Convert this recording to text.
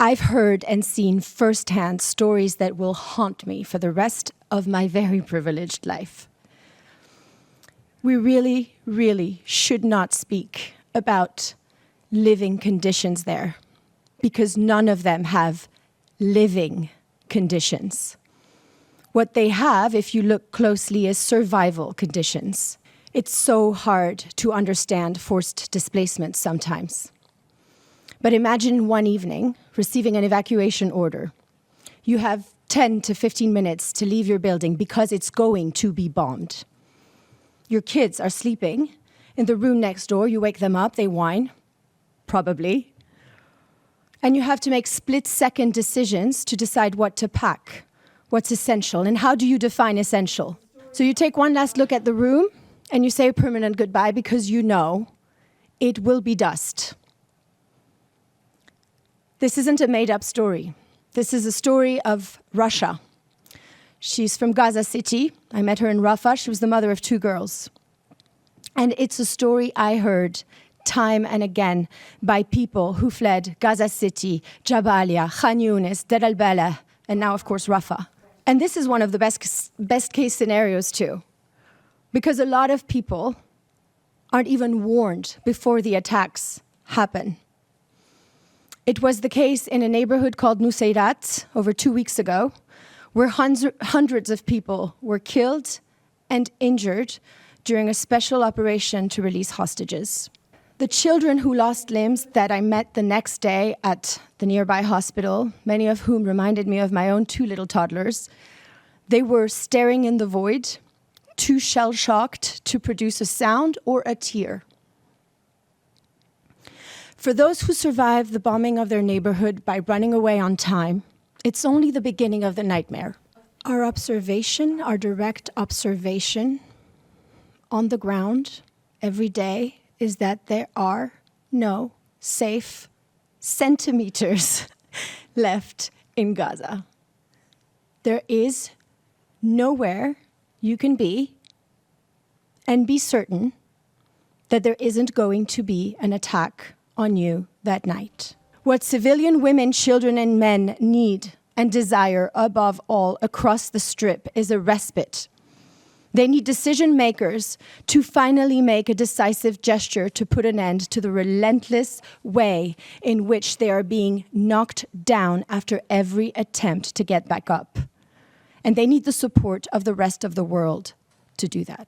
I've heard and seen firsthand stories that will haunt me for the rest of my very privileged life. We really, really should not speak about living conditions there, because none of them have living conditions. What they have, if you look closely, is survival conditions. It's so hard to understand forced displacement sometimes. But imagine one evening receiving an evacuation order. You have 10 to 15 minutes to leave your building because it's going to be bombed. Your kids are sleeping in the room next door. You wake them up, they whine, probably. And you have to make split-second decisions to decide what to pack, what's essential, and how do you define essential? So you take one last look at the room and you say a permanent goodbye because you know it will be dust. This isn't a made-up story. This is a story of Russia. She's from Gaza City. I met her in Rafah. She was the mother of 2 girls. And it's a story I heard time and again by people who fled Gaza City, Jabalia, Khan Yunis, Deir al-Balah, and now, of course, Rafah. And this is one of the best case scenarios, too, because a lot of people aren't even warned before the attacks happen. It was the case in a neighborhood called Nusayrat over 2 weeks ago, where hundreds of people were killed and injured during a special operation to release hostages. The children who lost limbs that I met the next day at the nearby hospital, many of whom reminded me of my own 2 little toddlers, they were staring in the void, too shell-shocked to produce a sound or a tear. For those who survived the bombing of their neighborhood by running away on time, it's only the beginning of the nightmare. Our observation, our direct observation on the ground every day is that there are no safe centimeters left in Gaza. There is nowhere you can be and be certain that there isn't going to be an attack on you that night. What civilian women, children, and men need and desire above all across the Strip is a respite. They need decision makers to finally make a decisive gesture to put an end to the relentless way in which they are being knocked down after every attempt to get back up. And they need the support of the rest of the world to do that.